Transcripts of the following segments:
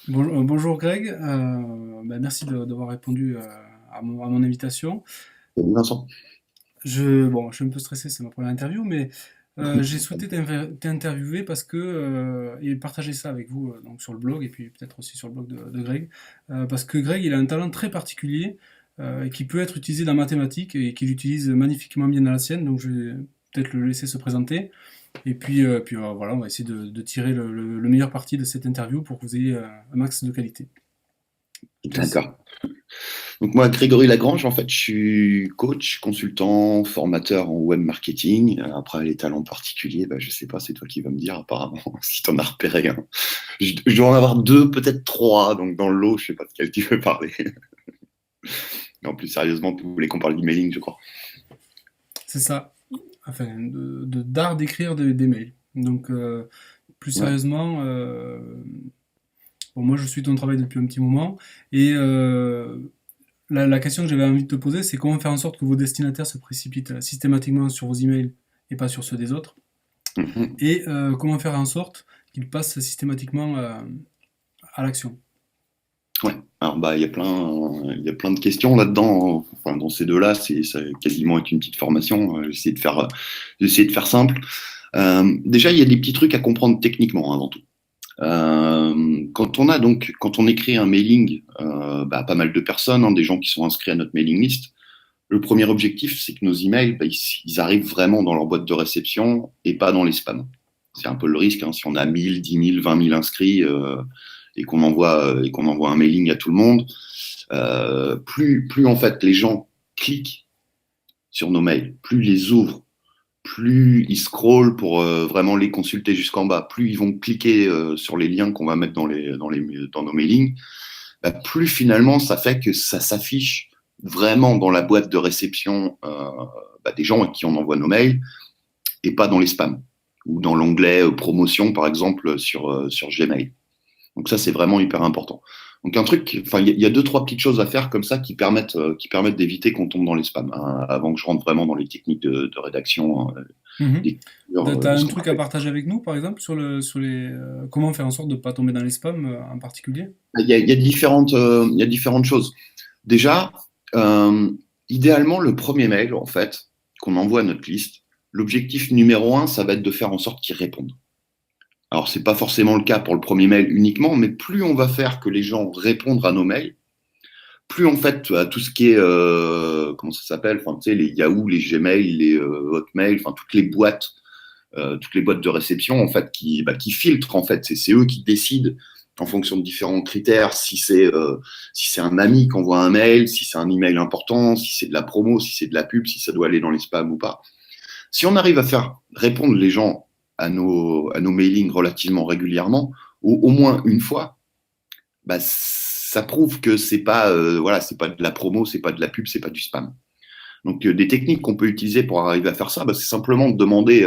Bonjour Greg. Merci d'avoir répondu à mon invitation. Vincent. Je suis un peu stressé, c'est ma première interview, mais j'ai souhaité t'interviewer parce que et partager ça avec vous donc sur le blog et puis peut-être aussi sur le blog de Greg, parce que Greg il a un talent très particulier et qui peut être utilisé dans la mathématiques et qu'il utilise magnifiquement bien dans la sienne. Donc je vais peut-être le laisser se présenter et puis voilà, on va essayer de tirer le meilleur parti de cette interview pour que vous ayez un max de qualité. Je te laisse. D'accord. Donc moi, Grégory Lagrange, en fait, je suis coach, consultant, formateur en web marketing. Après, les talents particuliers, je sais pas, c'est toi qui vas me dire apparemment si tu en as repéré un. Je dois en avoir deux, peut-être trois, donc dans le lot, je sais pas de quel tu veux parler. Non, plus sérieusement, tu voulais qu'on parle d'emailing, je crois. C'est ça. Enfin, d'art d'écrire des mails. Donc, plus Ouais. sérieusement, bon, moi je suis ton travail depuis un petit moment et la question que j'avais envie de te poser, c'est comment faire en sorte que vos destinataires se précipitent systématiquement sur vos emails et pas sur ceux des autres, Mhm. et comment faire en sorte qu'ils passent systématiquement à l'action. Ouais. Alors il y a plein de questions là-dedans. Enfin, dans ces deux-là, ça quasiment être une petite formation. J'ai essayé de faire simple. Déjà, il y a des petits trucs à comprendre techniquement avant tout. Quand on écrit un mailing à pas mal de personnes, hein, des gens qui sont inscrits à notre mailing list, le premier objectif, c'est que nos emails, ils arrivent vraiment dans leur boîte de réception et pas dans les spams. C'est un peu le risque, hein, si on a 1000, 10 000, 20 000 inscrits et qu'on envoie un mailing à tout le monde, plus en fait les gens cliquent sur nos mails, plus ils les ouvrent, plus ils scrollent pour vraiment les consulter jusqu'en bas, plus ils vont cliquer sur les liens qu'on va mettre dans nos mailings, plus finalement ça fait que ça s'affiche vraiment dans la boîte de réception des gens à qui on envoie nos mails et pas dans les spams ou dans l'onglet promotion par exemple sur Gmail. Donc ça c'est vraiment hyper important. Donc un truc, enfin il y a deux trois petites choses à faire comme ça qui permettent d'éviter qu'on tombe dans les spams hein, avant que je rentre vraiment dans les techniques de rédaction Mhm. d'écriture, T'as de ce un qu'on truc à appelle. partager avec nous, par exemple, sur les comment faire en sorte de ne pas tomber dans les spams en particulier? Il y a différentes choses. Déjà, euh, idéalement, le premier mail, en fait, qu'on envoie à notre liste, l'objectif numéro un, ça va être de faire en sorte qu'ils répondent. Alors, c'est pas forcément le cas pour le premier mail uniquement, mais plus on va faire que les gens répondent à nos mails, plus en fait, à tout ce qui est, comment ça s'appelle, enfin, tu sais, les Yahoo, les Gmail, les Hotmail, enfin, toutes les boîtes de réception, en fait, qui filtrent, en fait. C'est eux qui décident en fonction de différents critères, si c'est un ami qui envoie un mail, si c'est un email important, si c'est de la promo, si c'est de la pub, si ça doit aller dans les spams ou pas. Si on arrive à faire répondre les gens à nos mailings relativement régulièrement, au moins une fois, ça prouve que c'est pas de la promo, c'est pas de la pub, c'est pas du spam. Donc, des techniques qu'on peut utiliser pour arriver à faire ça, c'est simplement de demander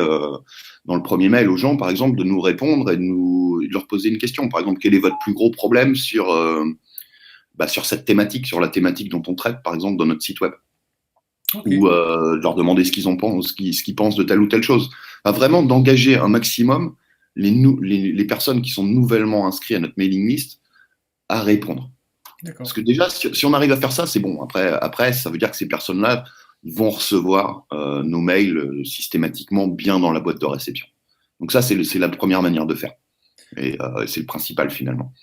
dans le premier mail aux gens, par exemple, de nous répondre et de leur poser une question. Par exemple, quel est votre plus gros problème sur cette thématique, sur la thématique dont on traite, par exemple, dans notre site web, Ok, ou de leur demander ce qu'ils pensent de telle ou telle chose. Enfin, vraiment d'engager un maximum les personnes qui sont nouvellement inscrites à notre mailing list à répondre. Parce d'accord. que déjà, si on arrive à faire ça, c'est bon. Après, ça veut dire que ces personnes-là vont recevoir nos mails systématiquement bien dans la boîte de réception. Donc ça, c'est la première manière de faire. Et c'est le principal finalement.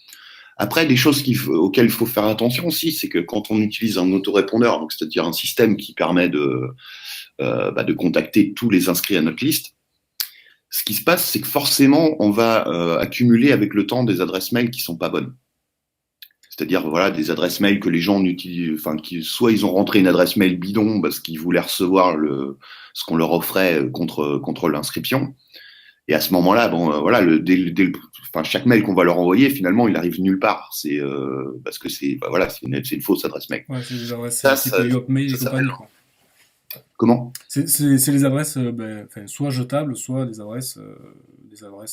Après, des choses auxquelles il faut faire attention aussi, c'est que quand on utilise un autorépondeur, donc c'est-à-dire un système qui permet de contacter tous les inscrits à notre liste, ce qui se passe, c'est que forcément, on va accumuler avec le temps des adresses mail qui sont pas bonnes. C'est-à-dire voilà des adresses mail que les gens utilisent, enfin qui soit ils ont rentré une adresse mail bidon parce qu'ils voulaient recevoir ce qu'on leur offrait contre l'inscription. Et à ce moment-là, bon voilà enfin chaque mail qu'on va leur envoyer finalement il arrive nulle part. C'est parce que c'est une fausse adresse mail. Ouais, c'est des adresses Ça type ça, Yopmail et ça s'appelle compagnie, quoi. comment? C'est les adresses enfin, soit jetables, soit des adresses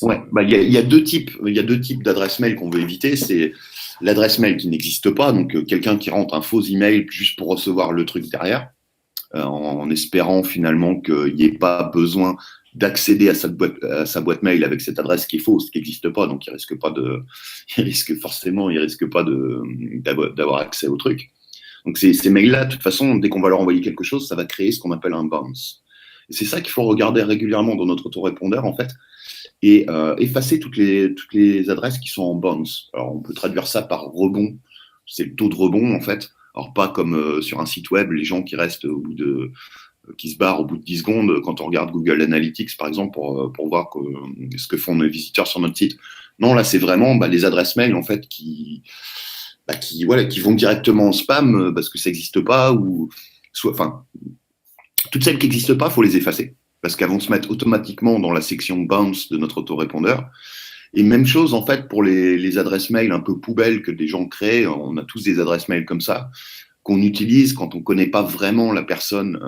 Ouais, il y a deux types d'adresses mail qu'on veut éviter. C'est l'adresse mail qui n'existe pas, donc quelqu'un qui rentre un faux email juste pour recevoir le truc derrière. En espérant finalement qu'il n'y ait pas besoin d'accéder à sa boîte mail avec cette adresse qui est fausse, qui n'existe pas, donc il risque pas d'avoir accès au truc. Donc ces mails-là, de toute façon, dès qu'on va leur envoyer quelque chose, ça va créer ce qu'on appelle un bounce. Et c'est ça qu'il faut regarder régulièrement dans notre autorépondeur, en fait, et effacer toutes les adresses qui sont en bounce. Alors, on peut traduire ça par rebond. C'est le taux de rebond, en fait. Alors, pas comme sur un site web, les gens qui restent qui se barrent au bout de 10 secondes quand on regarde Google Analytics, par exemple, pour voir ce que font nos visiteurs sur notre site. Non, là, c'est vraiment les adresses mail, en fait, qui vont directement en spam parce que ça n'existe pas, toutes celles qui n'existent pas, il faut les effacer parce qu'elles vont se mettre automatiquement dans la section bounce de notre autorépondeur. Et même chose, en fait, pour les adresses mail un peu poubelles que des gens créent. On a tous des adresses mail comme ça qu'on utilise quand on ne connaît pas vraiment la personne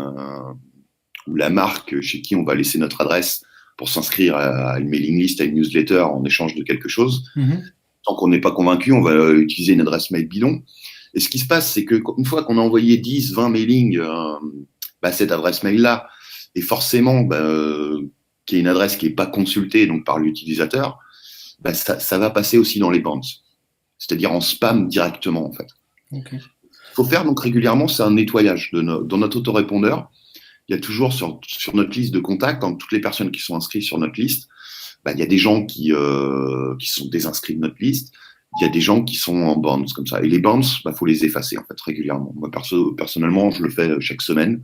ou la marque chez qui on va laisser notre adresse pour s'inscrire à une mailing list, à une newsletter en échange de quelque chose. Tant qu'on n'est pas convaincu, on va utiliser une adresse mail bidon. Et ce qui se passe, c'est qu'une fois qu'on a envoyé 10, 20 mailings cette adresse mail-là, et forcément qui est une adresse qui n'est pas consultée donc par l'utilisateur, ça va passer aussi dans les bounces, c'est-à-dire en spam directement, en fait. Okay. Il faut faire donc régulièrement, c'est un nettoyage dans notre autorépondeur. Il y a toujours sur notre liste de contacts, dans toutes les personnes qui sont inscrites sur notre liste, il y a des gens qui sont désinscrits de notre liste, il y a des gens qui sont en bounce comme ça. Et les bounce, faut les effacer en fait régulièrement. Moi personnellement, je le fais chaque semaine.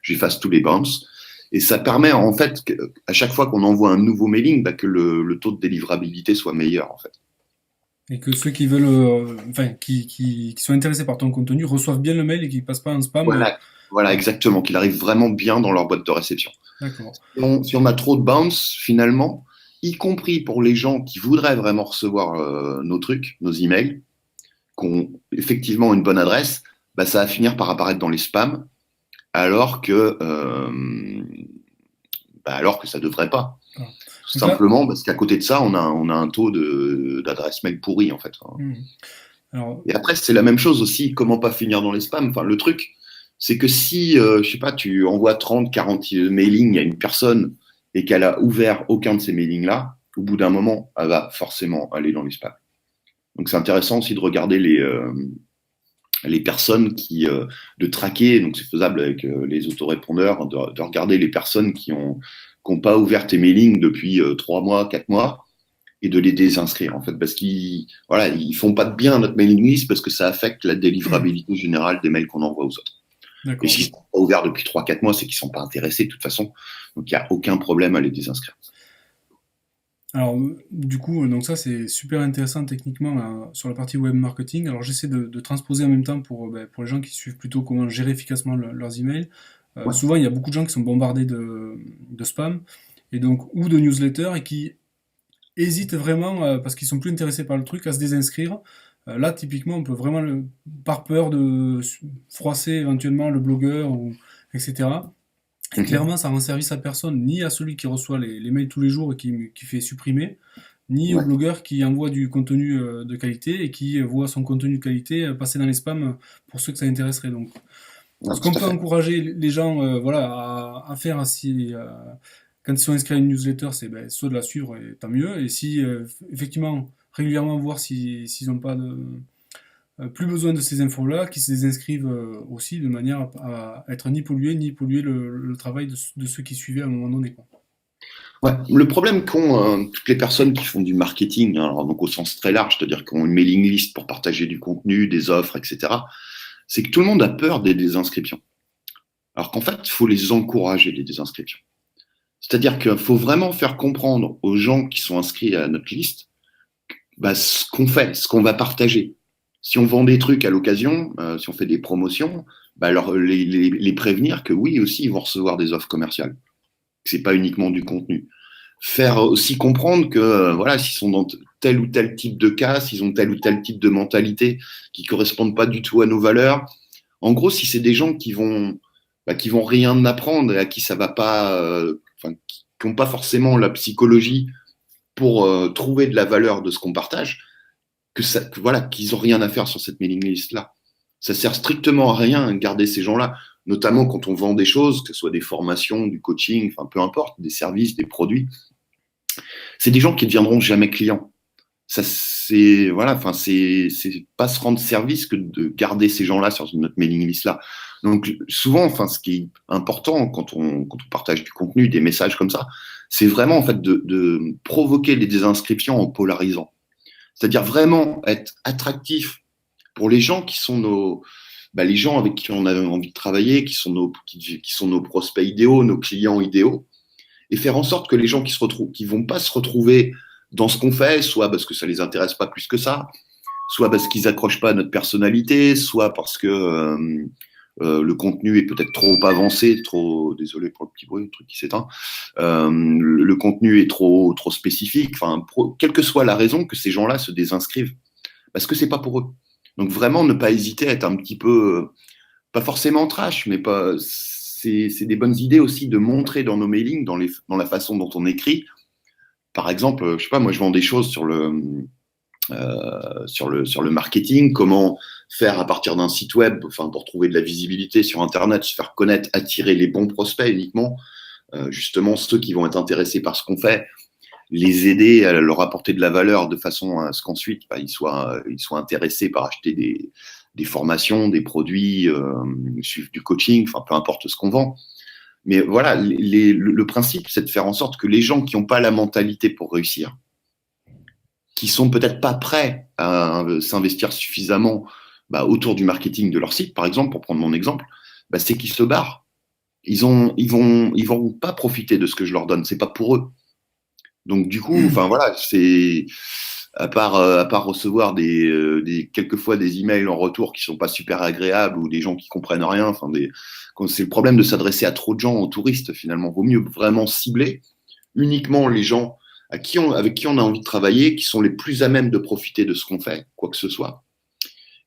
J'efface tous les bounce. Et ça permet en fait à chaque fois qu'on envoie un nouveau mailing, que le taux de délivrabilité soit meilleur en fait. Et que ceux qui veulent, qui sont intéressés par ton contenu reçoivent bien le mail et qu'ils passent pas en spam. Voilà, exactement, qu'il arrive vraiment bien dans leur boîte de réception. D'accord. Si on a trop de bounce, finalement, y compris pour les gens qui voudraient vraiment recevoir nos trucs, nos emails, qui ont effectivement une bonne adresse, ça va finir par apparaître dans les spams, alors que ça devrait pas. Ah. Tout simplement parce qu'à côté de ça, on a un taux d'adresse mail pourri, en fait. Alors... Et après, c'est la même chose aussi, comment pas finir dans les spams. Enfin, le truc, c'est que si, je sais pas, tu envoies 30, 40 mailings à une personne et qu'elle a ouvert aucun de ces mailings-là, au bout d'un moment, elle va forcément aller dans les spams. Donc, c'est intéressant aussi de regarder les personnes de traquer, donc c'est faisable avec les autorépondeurs, de regarder les personnes qui n'ont pas ouvert tes mailings depuis 3 mois, 4 mois, et de les désinscrire, en fait, parce qu'ils font pas de bien à notre mailing list, parce que ça affecte la délivrabilité générale des mails qu'on envoie aux autres. Et s'ils ne sont pas ouverts depuis 3-4 mois, c'est qu'ils ne sont pas intéressés de toute façon, donc il n'y a aucun problème à les désinscrire. Alors, du coup, donc ça, c'est super intéressant techniquement sur la partie web marketing. Alors, j'essaie de transposer en même temps pour les gens qui suivent plutôt comment gérer efficacement leurs emails. Souvent, il y a beaucoup de gens qui sont bombardés de spam et donc, ou de newsletters et qui hésitent vraiment, parce qu'ils sont plus intéressés par le truc, à se désinscrire. Là, typiquement, on peut vraiment, par peur de froisser éventuellement le blogueur, etc. Et clairement, ça rend service à personne, ni à celui qui reçoit les mails tous les jours et qui fait supprimer, ni au blogueur qui envoie du contenu de qualité et qui voit son contenu de qualité passer dans les spams pour ceux que ça intéresserait. Donc, ce qu'on peut encourager les gens à faire quand ils sont inscrits à une newsletter, c'est soit de la suivre, et tant mieux. Et si, effectivement, régulièrement voir s'ils n'ont pas plus besoin de ces infos-là, qui se désinscrivent aussi de manière à être ni polluer le travail de ceux qui suivaient à un moment donné, quoi. Ouais, le problème qu'ont toutes les personnes qui font du marketing, alors donc au sens très large, c'est-à-dire qui ont une mailing list pour partager du contenu, des offres, etc., c'est que tout le monde a peur des désinscriptions. Alors qu'en fait, il faut les encourager, les désinscriptions. C'est-à-dire qu'il faut vraiment faire comprendre aux gens qui sont inscrits à notre liste ce qu'on fait, ce qu'on va partager. Si on vend des trucs à l'occasion, si on fait des promotions, alors les prévenir que oui, aussi, ils vont recevoir des offres commerciales. C'est pas uniquement du contenu. Faire aussi comprendre que s'ils sont dans tel ou tel type de cas, s'ils ont tel ou tel type de mentalité qui correspondent pas du tout à nos valeurs. En gros, si c'est des gens qui vont rien apprendre et à qui ça va pas, qui n'ont pas forcément la psychologie pour trouver de la valeur de ce qu'on partage, qu'ils ont rien à faire sur cette mailing list là. Ça sert strictement à rien de garder ces gens-là. notamment quand on vend des choses, que ce soit des formations, du coaching, enfin peu importe, des services, des produits, c'est des gens qui ne deviendront jamais clients. Ça, c'est voilà, enfin c'est pas se rendre service que de garder ces gens-là sur notre mailing list là. Donc souvent, enfin ce qui est important quand on partage du contenu, des messages comme ça, c'est vraiment en fait de provoquer les désinscriptions en polarisant. C'est-à-dire vraiment être attractif pour les gens qui sont les gens avec qui on a envie de travailler, qui sont nos prospects idéaux, nos clients idéaux, et faire en sorte que les gens qui vont pas se retrouver dans ce qu'on fait, soit parce que ça les intéresse pas plus que ça, soit parce qu'ils accrochent pas à notre personnalité, soit parce que le contenu est peut-être trop avancé, désolé pour le petit bruit, le truc qui s'éteint, le contenu est trop spécifique, enfin, quelle que soit la raison que ces gens-là se désinscrivent, parce que c'est pas pour eux. Donc vraiment ne pas hésiter à être un petit peu, pas forcément trash, mais pas, c'est des bonnes idées aussi de montrer dans nos mailings, dans la façon dont on écrit. Par exemple, je sais pas, moi je vends des choses sur le marketing, comment faire à partir d'un site web, enfin pour trouver de la visibilité sur Internet, se faire connaître, attirer les bons prospects uniquement, justement ceux qui vont être intéressés par ce qu'on fait, les aider à leur apporter de la valeur de façon à ce qu'ensuite ils soient intéressés par acheter des formations, des produits, suivre du coaching, enfin peu importe ce qu'on vend. Mais voilà, le principe, c'est de faire en sorte que les gens qui n'ont pas la mentalité pour réussir, qui sont peut-être pas prêts à s'investir suffisamment autour du marketing de leur site, par exemple, pour prendre mon exemple, c'est qu'ils se barrent. Ils vont pas profiter de ce que je leur donne. C'est pas pour eux. Donc du coup, enfin voilà, c'est à part recevoir quelquefois des emails en retour qui sont pas super agréables ou des gens qui comprennent rien. Enfin c'est le problème de s'adresser à trop de gens, aux touristes finalement. Vaut mieux vraiment cibler uniquement les gens avec qui on a envie de travailler, qui sont les plus à même de profiter de ce qu'on fait, quoi que ce soit,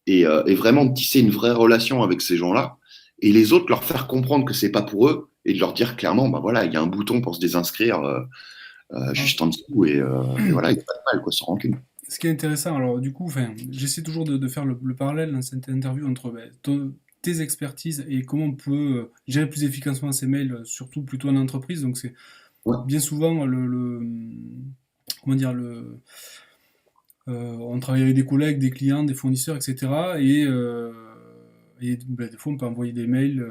et vraiment de tisser une vraie relation avec ces gens-là, et les autres leur faire comprendre que c'est pas pour eux, et de leur dire clairement, voilà, il y a un bouton pour se désinscrire juste en dessous, et voilà, il n'y a pas de mal, quoi, sans rancune. Ce qui est intéressant, alors du coup, enfin, j'essaie toujours de faire le parallèle dans cette interview entre tes expertises et comment on peut gérer plus efficacement ces mails, surtout plutôt en entreprise. Donc c'est Ouais. bien souvent comment dire, on travaille avec des collègues, des clients, des fournisseurs, etc. Des fois, on peut envoyer des mails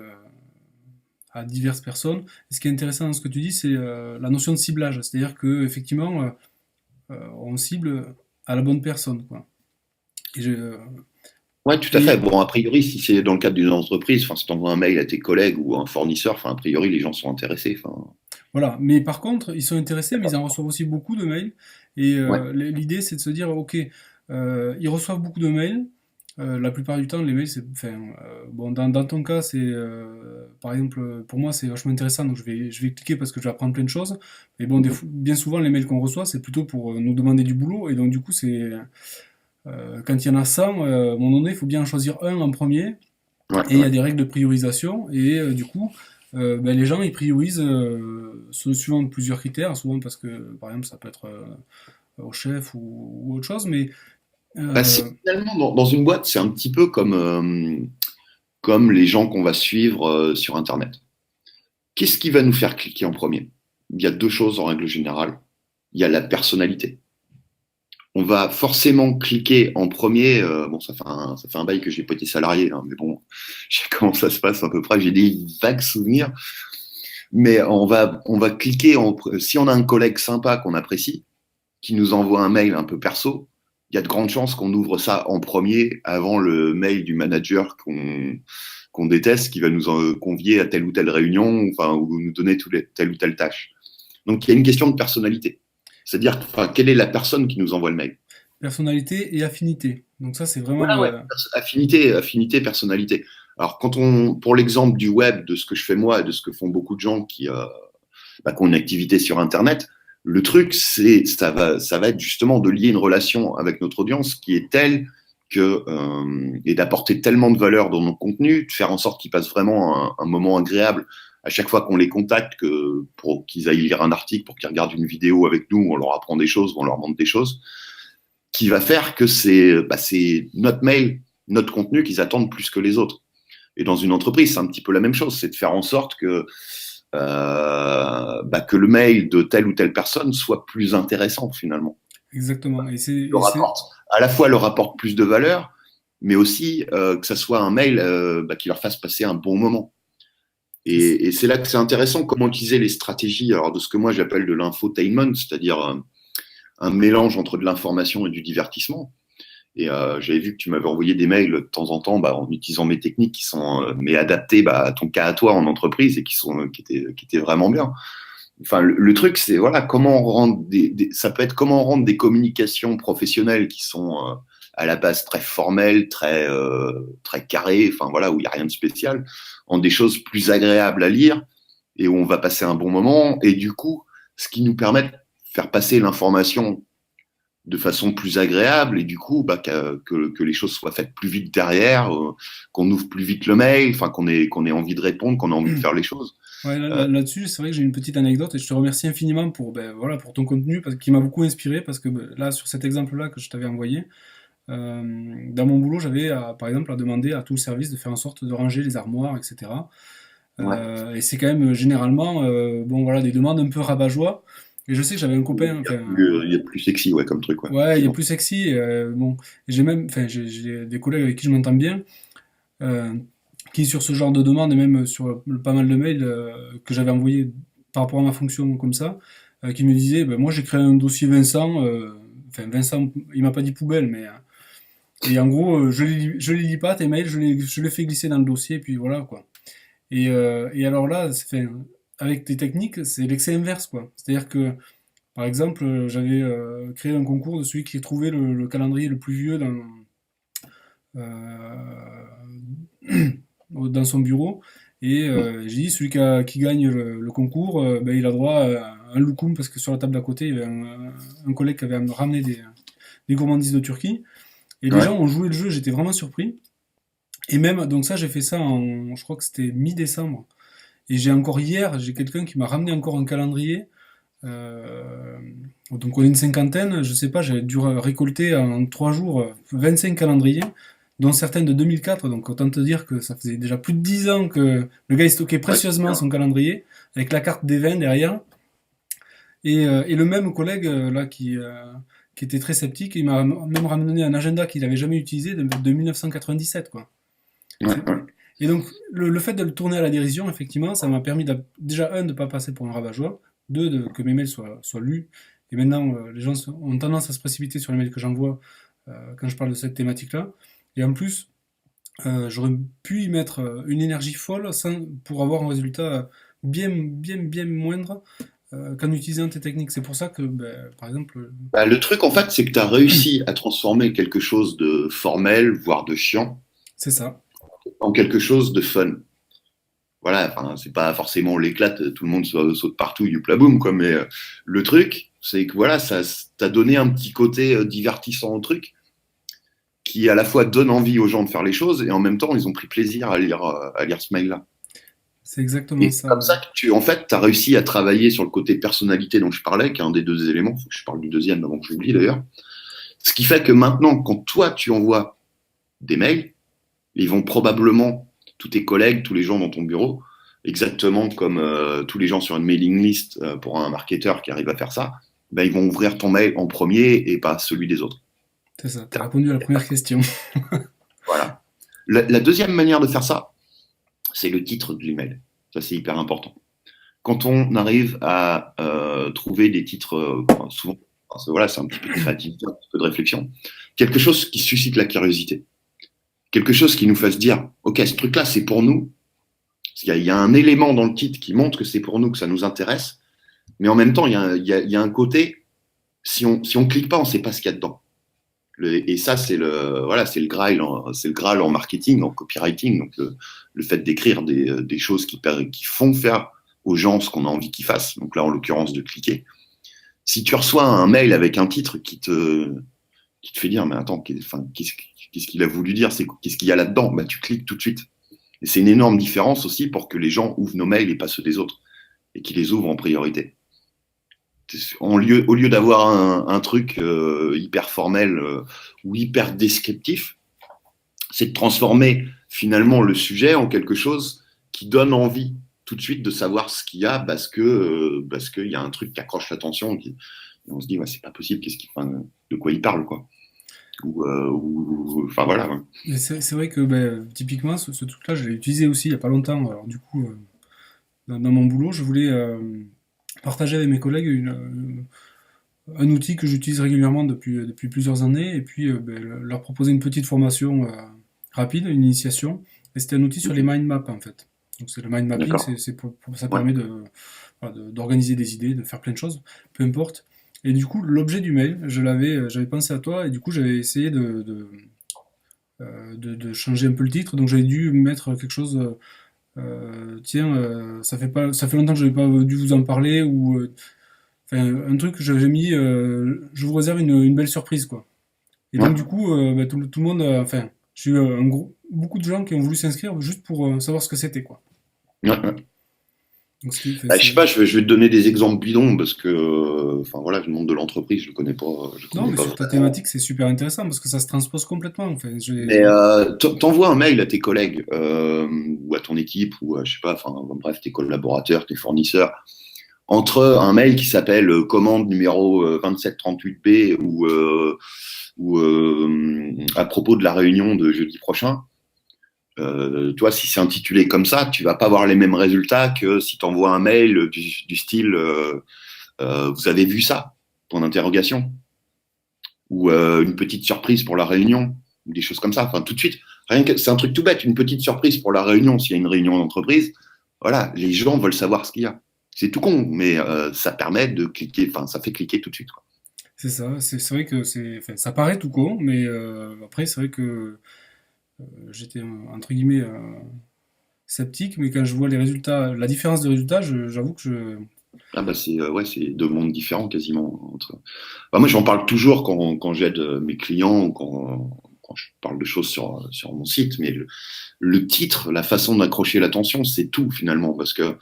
à diverses personnes. Et ce qui est intéressant dans ce que tu dis, c'est la notion de ciblage. C'est-à-dire que effectivement, on cible à la bonne personne, quoi. Et Ouais, tout à fait. Bon, a priori, si c'est dans le cadre d'une entreprise, enfin, si tu envoies un mail à tes collègues ou à un fournisseur, enfin, a priori, les gens sont intéressés. Enfin, voilà. Mais par contre, ils sont intéressés, mais ils en reçoivent aussi beaucoup de mails. Et ouais, l'idée, c'est de se dire, ok, ils reçoivent beaucoup de mails. La plupart du temps, les mails, c'est, enfin, bon, dans ton cas, c'est, par exemple, pour moi, c'est vachement intéressant, donc je vais cliquer parce que je vais apprendre plein de choses. Mais bon, bien souvent, les mails qu'on reçoit, c'est plutôt pour nous demander du boulot, et donc du coup, quand il y en a 100, à un moment donné, il faut bien en choisir un en premier, ouais, et il y ouais. a des règles de priorisation, et du coup, les gens, ils priorisent suivant plusieurs critères, souvent parce que, par exemple, ça peut être au chef ou autre chose, mais euh, Finalement, dans une boîte, c'est un petit peu comme les gens qu'on va suivre sur Internet. Qu'est-ce qui va nous faire cliquer en premier? Il y a deux choses en règle générale. Il y a la personnalité. On va forcément cliquer en premier. Bon, ça fait un bail que j'ai pas été salarié, hein, mais bon, je sais comment ça se passe à peu près. J'ai des vagues souvenirs. Mais on va cliquer si on a un collègue sympa qu'on apprécie, qui nous envoie un mail un peu perso, il y a de grandes chances qu'on ouvre ça en premier avant le mail du manager qu'on déteste, qui va nous convier à telle ou telle réunion, enfin, ou nous donner telle ou telle tâche. Donc, il y a une question de personnalité. C'est-à-dire, enfin, quelle est la personne qui nous envoie le mail? personnalité et affinité. Donc ça, c'est vraiment... Voilà, ouais. Affinité, personnalité. Alors, pour l'exemple du web, de ce que je fais moi et de ce que font beaucoup de gens qui ont une activité sur Internet, le truc, ça va être justement de lier une relation avec notre audience qui est telle et d'apporter tellement de valeur dans nos contenus, de faire en sorte qu'ils passent vraiment un moment agréable à chaque fois qu'on les contacte, pour qu'ils aillent lire un article, pour qu'ils regardent une vidéo avec nous, on leur apprend des choses, on leur montre des choses, qui va faire que c'est notre mail, notre contenu qu'ils attendent plus que les autres. Et dans une entreprise, c'est un petit peu la même chose, c'est de faire en sorte que le mail de telle ou telle personne soit plus intéressant finalement. Exactement. À la fois leur apporte plus de valeur, mais aussi que ça soit un mail qui leur fasse passer un bon moment. Et c'est là que c'est intéressant comment utiliser les stratégies alors de ce que moi j'appelle de l'infotainment, c'est-à-dire un mélange entre de l'information et du divertissement. Et j'avais vu que tu m'avais envoyé des mails de temps en temps en utilisant mes techniques qui sont mais adaptées à ton cas à toi en entreprise et qui étaient vraiment bien. Enfin, le truc, c'est voilà, comment rendre ça peut être comment rendre des communications professionnelles qui sont à la base très formelles, très carrées, enfin voilà, où il n'y a rien de spécial, en des choses plus agréables à lire et où on va passer un bon moment. Et du coup, ce qui nous permet de faire passer l'information de façon plus agréable et du coup que les choses soient faites plus vite derrière, qu'on ouvre plus vite le mail, enfin qu'on ait envie de répondre, qu'on ait envie de faire les choses. Ouais, là-dessus, c'est vrai que j'ai une petite anecdote et je te remercie infiniment pour, ben, voilà, pour ton contenu qui m'a beaucoup inspiré parce que ben, là, sur cet exemple-là que je t'avais envoyé, dans mon boulot, j'avais par exemple à demander à tout le service de faire en sorte de ranger les armoires, etc. Ouais. Et c'est quand même généralement bon, voilà, des demandes un peu rabat-joie. Et je sais que j'avais un copain, enfin, Il y a plus sexy, ouais, comme truc, ouais. ouais, il est plus sexy. Bon, et j'ai même, enfin, j'ai des collègues avec qui je m'entends bien, euh, qui sur ce genre de demande et même sur pas mal de mails que j'avais envoyés par rapport à ma fonction comme ça, qui me disaient, ben, moi j'ai créé un dossier Vincent, enfin Vincent, il m'a pas dit poubelle, mais et en gros, je les lis pas tes mails, je les fais glisser dans le dossier, et puis voilà quoi. Et alors là, avec tes techniques, c'est l'excès inverse quoi. C'est-à-dire que par exemple, j'avais créé un concours de celui qui trouvait le calendrier le plus vieux dans son bureau. Et j'ai dit, qui gagne le concours, ben, il a droit à un loukoum, parce que sur la table d'à côté, il y avait un collègue qui avait ramené des gourmandises de Turquie. Et les Ouais. gens ont joué le jeu, j'étais vraiment surpris. Et même, donc ça, j'ai fait ça je crois que c'était mi-décembre. Et j'ai encore hier, j'ai quelqu'un qui m'a ramené encore un calendrier. Euh, donc on est une cinquantaine, je sais pas, j'avais dû récolter en 3 jours 25 calendriers, dont certains de 2004, donc autant te dire que ça faisait déjà plus de 10 ans que le gars il stockait Ouais, précieusement son calendrier, avec la carte des vins derrière, et le même collègue là qui était très sceptique, il m'a même ramené un agenda qu'il avait jamais utilisé de 1997 quoi. ouais, ouais. Et donc, le fait de le tourner à la dérision, effectivement, ça m'a permis déjà, un, de ne pas passer pour un rabat-joie, deux, que mes mails soient lus. Et maintenant, les gens ont tendance à se précipiter sur les mails que j'envoie quand je parle de cette thématique-là. Et en plus, j'aurais pu y mettre une énergie folle pour avoir un résultat bien, bien, bien moindre qu'en utilisant tes techniques. C'est pour ça que, ben, par exemple, Le truc, en fait, c'est que tu as réussi à transformer quelque chose de formel, voire de chiant, c'est ça. en quelque chose de fun. Voilà, enfin, c'est pas forcément l'éclate, tout le monde saute partout, youpla boum, quoi, mais le truc, c'est que voilà, ça t'a donné un petit côté divertissant au truc, qui à la fois donne envie aux gens de faire les choses, et en même temps, ils ont pris plaisir à lire ce mail-là. C'est exactement Et c'est ça. comme ça que en fait, tu as réussi à travailler sur le côté personnalité dont je parlais, qui est un des deux éléments, faut que je parle du deuxième avant que j'oublie d'ailleurs. Ce qui fait que maintenant, quand toi, tu envoies des mails, ils vont probablement, tous tes collègues, tous les gens dans ton bureau, exactement comme tous les gens sur une mailing list pour un marketeur qui arrive à faire ça, ben, ils vont ouvrir ton mail en premier et pas celui des autres. C'est ça. Tu as répondu à la première question. Voilà. La deuxième manière de faire ça, c'est le titre de l'email. Ça, c'est hyper important. Quand on arrive à trouver des titres, souvent, voilà, c'est un petit peu de créativité, un petit peu de réflexion, quelque chose qui suscite la curiosité, quelque chose qui nous fasse dire, ok, ce truc-là, c'est pour nous. Il y a un élément dans le titre qui montre que c'est pour nous, que ça nous intéresse, mais en même temps, il y a un côté, si on clique pas, on sait pas ce qu'il y a dedans. Et ça, c'est le Graal en marketing, en copywriting. Donc, le fait d'écrire des choses qui font faire aux gens ce qu'on a envie qu'ils fassent. Donc là, en l'occurrence, de cliquer. Si tu reçois un mail avec un titre qui te fait dire, mais attends, qu'est-ce qu'il a voulu dire? Qu'est-ce qu'il y a là-dedans? Bah, tu cliques tout de suite. Et c'est une énorme différence aussi pour que les gens ouvrent nos mails et pas ceux des autres. Et qu'ils les ouvrent en priorité. Au lieu d'avoir un truc hyper formel ou hyper descriptif, c'est de transformer finalement le sujet en quelque chose qui donne envie tout de suite de savoir ce qu'il y a parce qu'il y a un truc qui accroche l'attention. Et on se dit, ouais, c'est pas possible, enfin, de quoi il parle, quoi. Enfin voilà. Ouais. Et c'est vrai que ben, typiquement, ce truc-là, je l'ai utilisé aussi il y a pas longtemps. Alors, du coup, dans mon boulot, je voulais partager avec mes collègues un outil que j'utilise régulièrement depuis plusieurs années et puis ben, leur proposer une petite formation rapide, une initiation. Et c'était un outil sur les mind maps en fait. Donc c'est le mind mapping, D'accord. ça Ouais. permet voilà, d'organiser des idées, de faire plein de choses, peu importe. Et du coup, l'objet du mail, j'avais pensé à toi et du coup j'avais essayé de changer un peu le titre. Donc j'avais dû mettre quelque chose. Tiens, ça fait longtemps que je n'avais pas dû vous en parler ou enfin, un truc que j'avais mis, je vous réserve une belle surprise, quoi. Et Ouais. donc, du coup, bah, tout le monde, enfin, j'ai eu beaucoup de gens qui ont voulu s'inscrire juste pour savoir ce que c'était, quoi. Ouais, ouais. Donc, ce qui fait, Bah, je sais pas, je vais te donner des exemples bidons parce que, enfin voilà, le monde de l'entreprise, je le Non, connais mais pas sur ta vraiment. thématique, c'est super intéressant parce que ça se transpose complètement, en fait. Mais t'envoies un mail à tes collègues ou à ton équipe ou je sais pas, enfin bref, tes collaborateurs, tes fournisseurs, entre un mail qui s'appelle commande numéro 2738B ou à propos de la réunion de jeudi prochain. Toi, si c'est intitulé comme ça, tu vas pas avoir les mêmes résultats que si tu envoies un mail du style vous avez vu ça? Point d'interrogation. Ou une petite surprise pour la réunion, ou des choses comme ça. Enfin, tout de suite, c'est un truc tout bête, une petite surprise pour la réunion, s'il y a une réunion d'entreprise, voilà, les gens veulent savoir ce qu'il y a. C'est tout con, mais ça permet de cliquer, enfin, ça fait cliquer tout de suite, quoi. C'est ça, c'est vrai que enfin, ça paraît tout con, mais après, c'est vrai que j'étais, entre guillemets, sceptique, mais quand je vois les résultats, la différence de résultats, j'avoue que Ah bah c'est ouais, c'est deux mondes différents quasiment. Bah, moi, j'en parle toujours quand j'aide mes clients ou quand je parle de choses sur mon site, mais le titre, la façon d'accrocher l'attention, c'est tout finalement, parce que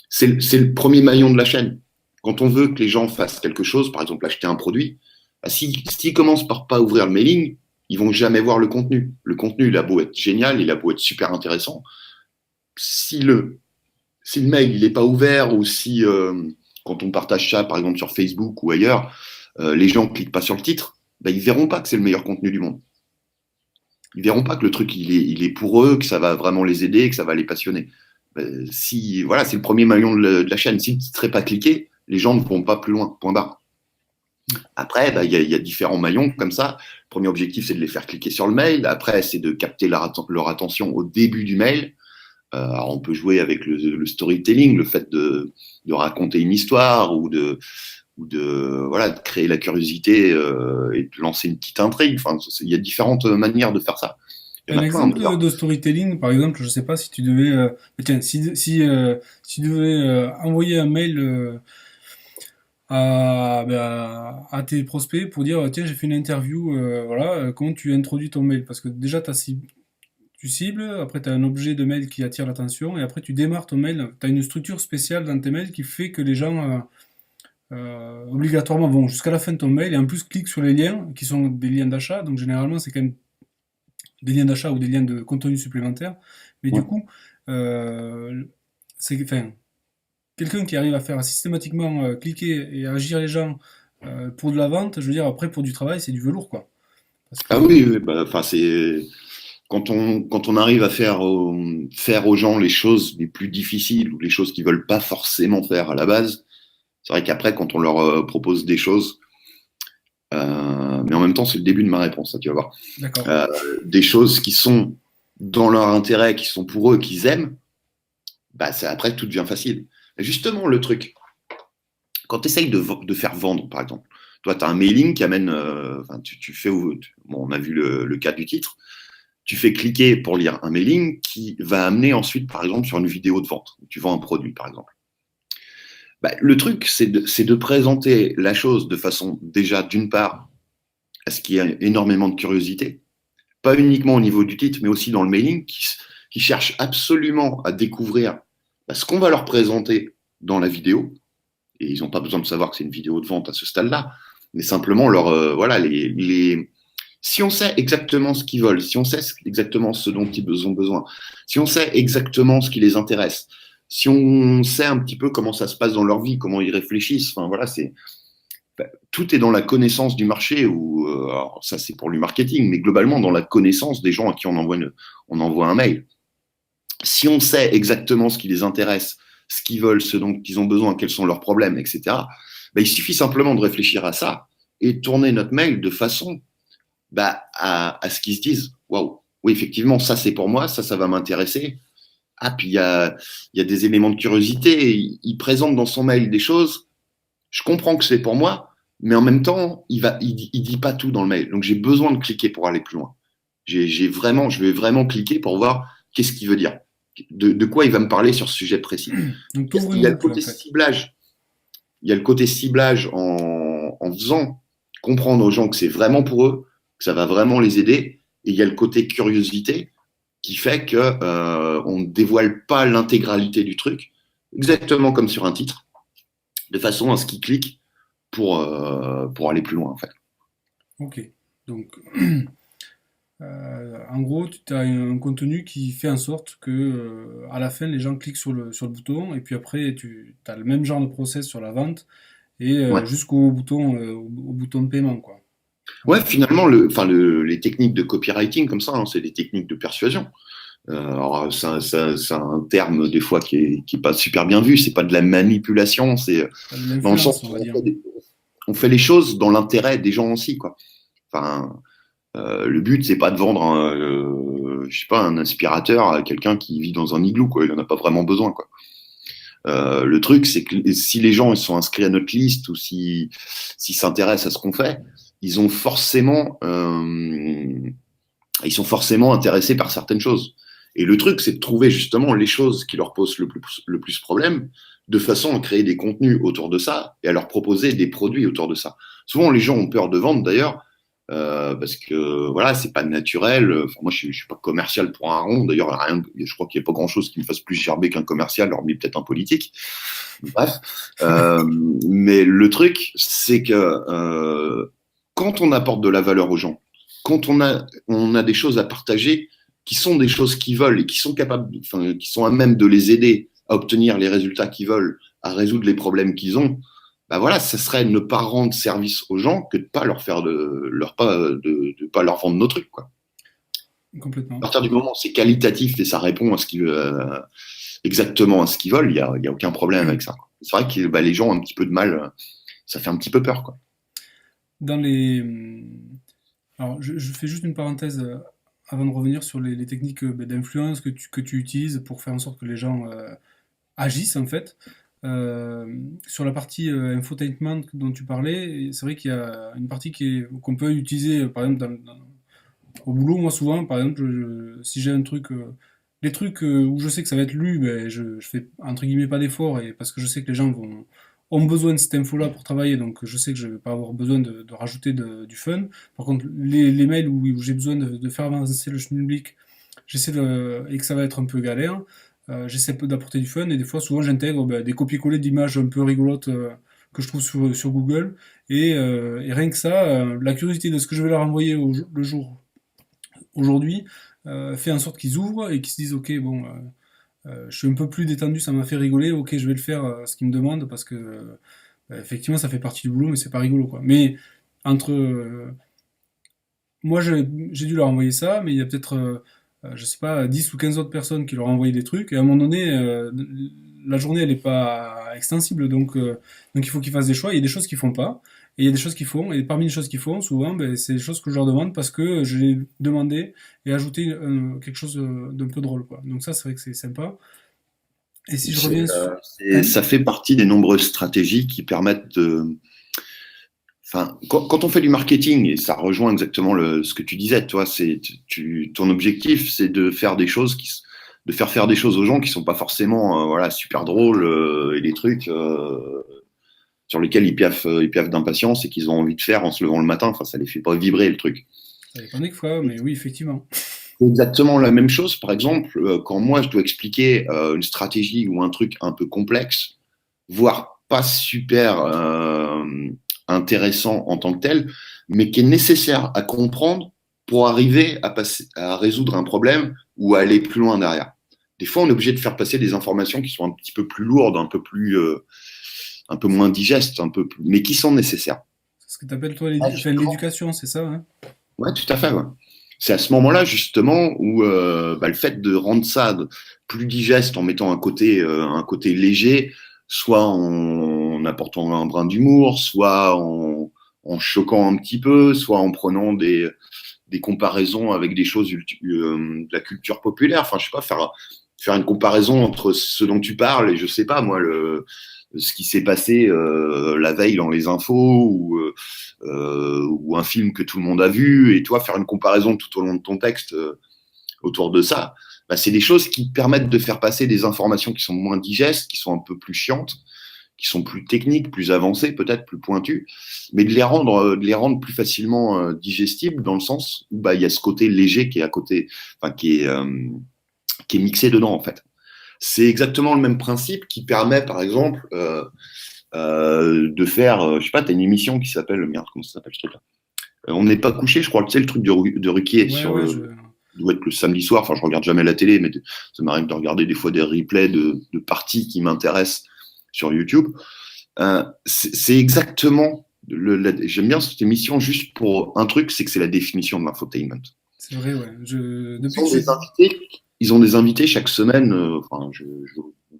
c'est le premier maillon de la chaîne. Quand on veut que les gens fassent quelque chose, par exemple acheter un produit, bah, s'ils commencent par pas ouvrir le mailing, ils vont jamais voir le contenu. Le contenu, il a beau être génial, il a beau être super intéressant. Si si le mail il est pas ouvert ou si quand on partage ça, par exemple sur Facebook ou ailleurs, les gens cliquent pas sur le titre, bah, ils verront pas que c'est le meilleur contenu du monde. Ils verront pas que le truc il est pour eux, que ça va vraiment les aider, que ça va les passionner. Si voilà, c'est le premier maillon de la chaîne. S'il ne serait pas cliqué, les gens ne vont pas plus loin. Point barre. Après, bah, y a différents maillons comme ça. Le premier objectif, c'est de les faire cliquer sur le mail. Après, c'est de capter leur attention au début du mail. Alors on peut jouer avec le storytelling, le fait de raconter une histoire ou de voilà de créer la curiosité et de lancer une petite intrigue. Enfin, il y a différentes manières de faire ça. Il y en un a plein exemple d'ailleurs. de storytelling, par exemple, je sais pas si tu devais, tiens, si tu devais envoyer un mail à tes prospects pour dire, tiens, j'ai fait une interview, voilà, comment tu introduis ton mail? Parce que déjà, tu cibles, après tu as un objet de mail qui attire l'attention, et après tu démarres ton mail. Tu as une structure spéciale dans tes mails qui fait que les gens, obligatoirement, vont jusqu'à la fin de ton mail et en plus cliquent sur les liens qui sont des liens d'achat. Donc généralement, c'est quand même des liens d'achat ou des liens de contenu supplémentaire. Mais du Ouais. coup, enfin, quelqu'un qui arrive à faire systématiquement cliquer et agir les gens pour de la vente, je veux dire, après pour du travail, c'est du velours, quoi. Parce Ah que, oui, oui, bah, enfin c'est quand on arrive à faire aux gens les choses les plus difficiles ou les choses qu'ils veulent pas forcément faire à la base, c'est vrai qu'après quand on leur propose des choses, mais en même temps c'est le début de ma réponse, ça, tu vas voir, d'accord. euh, des choses qui sont dans leur intérêt, qui sont pour eux, qu'ils aiment, bah c'est après tout devient facile. Justement le truc, quand tu essayes de faire vendre par exemple, toi tu as un mailing qui amène, enfin, tu fais, bon, on a vu le cas du titre. Tu fais cliquer pour lire un mailing qui va amener ensuite, par exemple, sur une vidéo de vente. Tu vends un produit, par exemple. Bah, le truc, c'est de présenter la chose de façon, déjà, d'une part, à ce qu'il y a énormément de curiosité, pas uniquement au niveau du titre, mais aussi dans le mailing, qui cherche absolument à découvrir bah, ce qu'on va leur présenter dans la vidéo. Et ils n'ont pas besoin de savoir que c'est une vidéo de vente à ce stade-là, mais simplement leur, voilà, Si on sait exactement ce qu'ils veulent, si on sait exactement ce dont ils ont besoin, si on sait exactement ce qui les intéresse, si on sait un petit peu comment ça se passe dans leur vie, comment ils réfléchissent, enfin voilà, tout est dans la connaissance du marché, ou alors ça c'est pour le marketing, mais globalement dans la connaissance des gens à qui on envoie un mail. Si on sait exactement ce qui les intéresse, ce qu'ils veulent, ce dont ils ont besoin, quels sont leurs problèmes, etc., il suffit simplement de réfléchir à ça et tourner notre mail de façon à ce qu'ils se disent, waouh, oui, effectivement, ça c'est pour moi, ça va m'intéresser. Ah, puis il y a des éléments de curiosité. Il présente dans son mail des choses. Je comprends que c'est pour moi, mais en même temps, il dit pas tout dans le mail. Donc j'ai besoin de cliquer pour aller plus loin. Je vais vraiment cliquer pour voir qu'est-ce qu'il veut dire, de quoi il va me parler sur ce sujet précis. Donc, Il y a le côté ciblage. Il y a le côté ciblage en faisant comprendre aux gens que c'est vraiment pour eux, que ça va vraiment les aider. Et il y a le côté curiosité qui fait que on ne dévoile pas l'intégralité du truc, exactement comme sur un titre, de façon à ce qu'ils cliquent pour aller plus loin en fait. Ok. Donc, en gros, tu as un contenu qui fait en sorte que à la fin, les gens cliquent sur le bouton et puis après, tu as le même genre de process sur la vente et Ouais. au bouton de paiement, quoi. Ouais, Ok. finalement, les techniques de copywriting comme ça, hein, c'est des techniques de persuasion. Alors, c'est un terme des fois qui est pas super bien vu. C'est pas de la manipulation, c'est De dans le l'influence, sens on où va dire. on fait les choses dans l'intérêt des gens aussi, quoi. Enfin, le but c'est pas de vendre je sais pas, un aspirateur à quelqu'un qui vit dans un igloo, quoi. Il en a pas vraiment besoin, quoi. Le truc, c'est que si les gens ils sont inscrits à notre liste ou s'ils s'intéressent à ce qu'on fait, ils ont forcément, ils sont forcément intéressés par certaines choses. Et le truc, c'est de trouver justement les choses qui leur posent le plus problème, de façon à créer des contenus autour de ça et à leur proposer des produits autour de ça. Souvent, les gens ont peur de vendre d'ailleurs, parce que voilà, c'est pas naturel. Enfin, moi, je suis pas commercial pour un rond. D'ailleurs, je crois qu'il n'y a pas grand chose qui me fasse plus gerber qu'un commercial, hormis peut-être un politique. Bref, mais le truc, c'est que quand on apporte de la valeur aux gens, quand on a des choses à partager qui sont des choses qu'ils veulent et qui sont capables, enfin, qui sont à même de les aider à obtenir les résultats qu'ils veulent, à résoudre les problèmes qu'ils ont, voilà, ça serait ne pas rendre service aux gens que de pas leur faire de pas leur vendre nos trucs, quoi. À Complètement. partir du moment où c'est qualitatif et ça répond à exactement à ce qu'ils veulent, il y a aucun problème avec ça. C'est vrai que les gens ont un petit peu de mal, ça fait un petit peu peur, quoi. Dans les... Alors, je fais juste une parenthèse avant de revenir sur les techniques d'influence que tu utilises pour faire en sorte que les gens agissent, en fait. Sur la partie infotainment dont tu parlais, c'est vrai qu'il y a une partie qu'on peut utiliser, par exemple, au boulot. Moi, souvent, par exemple, si j'ai un truc... les trucs où je sais que ça va être lu, ben, je fais entre guillemets pas d'effort et parce que je sais que les gens ont besoin de cette info-là pour travailler, donc je sais que je vais pas avoir besoin de rajouter du fun. Par contre, les mails où j'ai besoin de faire avancer le schmilblick, et que ça va être un peu galère, j'essaie peu d'apporter du fun et des fois, souvent, j'intègre des copier-coller d'images un peu rigolotes que je trouve sur Google et rien que ça, la curiosité de ce que je vais leur envoyer le jour aujourd'hui fait en sorte qu'ils ouvrent et qu'ils se disent ok bon je suis un peu plus détendu, ça m'a fait rigoler, ok je vais le faire ce qu'ils me demandent parce que effectivement ça fait partie du boulot mais c'est pas rigolo quoi. Mais entre moi j'ai dû leur envoyer ça mais il y a peut-être je sais pas 10 ou 15 autres personnes qui leur ont envoyé des trucs et à un moment donné la journée elle est pas extensible donc il faut qu'ils fassent des choix, il y a des choses qu'ils font pas et il y a des choses qu'ils font et parmi les choses qu'ils font souvent ben, c'est des choses que je leur demande parce que je l'ai demandé et ajouté quelque chose d'un peu drôle quoi. Donc ça c'est vrai que c'est sympa et si je reviens sur... Hein. Ça fait partie des nombreuses stratégies qui permettent de. Enfin, quand on fait du marketing, et ça rejoint exactement ce que tu disais, toi, ton objectif, c'est de faire des choses de faire des choses aux gens qui sont pas forcément, voilà, super drôles et des trucs sur lesquels ils piaffent d'impatience et qu'ils ont envie de faire en se levant le matin. Enfin, ça les fait pas vibrer le truc. Ça dépend des fois mais oui effectivement. C'est exactement la même chose, par exemple, quand moi je dois expliquer une stratégie ou un truc un peu complexe, voire pas super intéressant en tant que tel, mais qui est nécessaire à comprendre pour arriver à résoudre un problème ou à aller plus loin derrière. Des fois, on est obligé de faire passer des informations qui sont un petit peu plus lourdes, un peu moins digestes, mais qui sont nécessaires. C'est ce que tu appelles, toi, Ah, l'éducation, c'est ça, hein? ouais, tout à fait. Ouais. C'est à ce moment-là, justement, où le fait de rendre ça plus digeste en mettant un côté léger, soit en apportant un brin d'humour, soit en choquant un petit peu, soit en prenant des comparaisons avec des choses de la culture populaire. Enfin, je sais pas, faire une comparaison entre ce dont tu parles et je sais pas, moi, ce qui s'est passé la veille dans les infos ou un film que tout le monde a vu, et toi faire une comparaison tout au long de ton texte autour de ça, bah, c'est des choses qui permettent de faire passer des informations qui sont moins digestes, qui sont un peu plus chiantes, qui sont plus techniques, plus avancées, peut-être plus pointues, mais de les rendre plus facilement digestibles, dans le sens où bah, il y a ce côté léger qui est à côté, enfin qui est mixé dedans en fait. C'est exactement le même principe qui permet, par exemple, de faire, je sais pas, t'as une émission qui s'appelle, merde, comment ça s'appelle ce truc-là? On n'est pas couché, je crois que c'est le truc de Ruquier Ouais, sur ouais, doit être le samedi soir. Enfin, je regarde jamais la télé, mais ça m'arrive de regarder des fois des replays de parties qui m'intéressent sur YouTube. C'est exactement, j'aime bien cette émission juste pour un truc, c'est que c'est la définition de l'infotainment. c'est vrai, ouais. Ils Depuis que ont tu... des invités, ils ont des invités chaque semaine,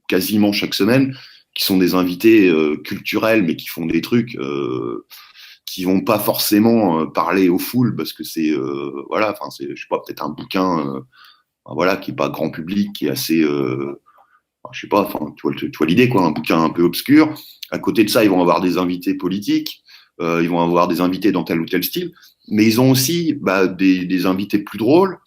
quasiment chaque semaine, qui sont des invités culturels, mais qui font des trucs qui vont pas forcément parler aux foules, parce que c'est voilà, enfin c'est, je sais pas, peut-être un bouquin, voilà, qui est pas grand public, qui est assez, je sais pas, enfin tu vois l'idée quoi, un bouquin un peu obscur. À côté de ça, ils vont avoir des invités politiques, ils vont avoir des invités dans tel ou tel style, mais ils ont aussi bah, des invités plus drôles.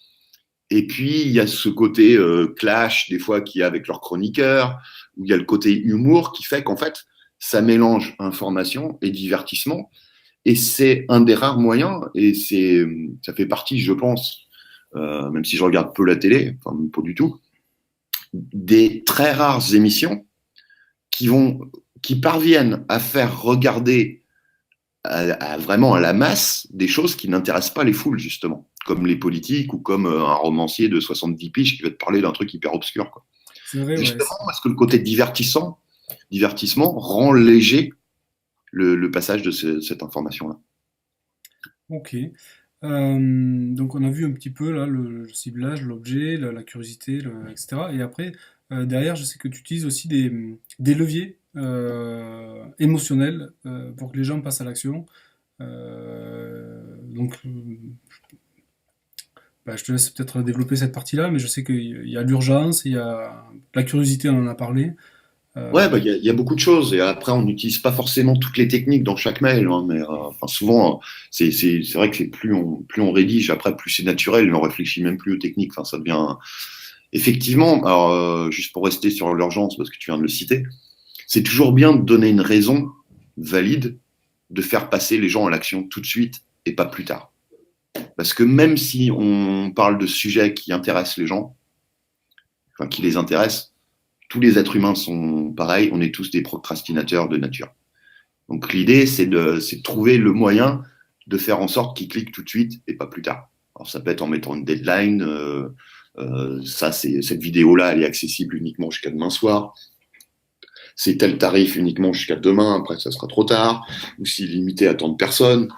Et puis, il y a ce côté clash, des fois, qu'il y a avec leurs chroniqueurs, où il y a le côté humour qui fait qu'en fait, ça mélange information et divertissement. Et c'est un des rares moyens, et ça fait partie, je pense, même si je regarde peu la télé, enfin, pas du tout, des très rares émissions qui parviennent à faire regarder vraiment à la masse des choses qui n'intéressent pas les foules, justement, comme les politiques ou comme un romancier de 70 piges qui va te parler d'un truc hyper obscur, quoi. C'est vrai, ouais. Justement, parce que le côté divertissement rend léger le passage de cette information-là. Ok. Donc on a vu un petit peu là le ciblage, l'objet, la curiosité, etc. Et après, derrière, je sais que tu utilises aussi des leviers émotionnels pour que les gens passent à l'action. Donc, bah, je te laisse peut-être développer cette partie-là, mais je sais qu'il y a l'urgence, il y a la curiosité, on en a parlé. Ouais, Euh, bah, il y a beaucoup de choses. Et après, on n'utilise pas forcément toutes les techniques dans chaque mail, hein, mais enfin, souvent, c'est vrai que plus on rédige, après, plus c'est naturel, et on réfléchit même plus aux techniques. Enfin, ça devient, effectivement, alors, juste pour rester sur l'urgence, parce que tu viens de le citer, c'est toujours bien de donner une raison valide de faire passer les gens à l'action tout de suite et pas plus tard. Parce que même si on parle de sujets qui intéressent les gens, enfin, qui les intéressent, tous les êtres humains sont pareils, on est tous des procrastinateurs de nature. Donc l'idée, c'est de trouver le moyen de faire en sorte qu'ils cliquent tout de suite et pas plus tard. Alors ça peut être en mettant une deadline, cette vidéo-là, elle est accessible uniquement jusqu'à demain soir. C'est tel tarif uniquement jusqu'à demain, après ça sera trop tard, ou si limité à tant de personnes.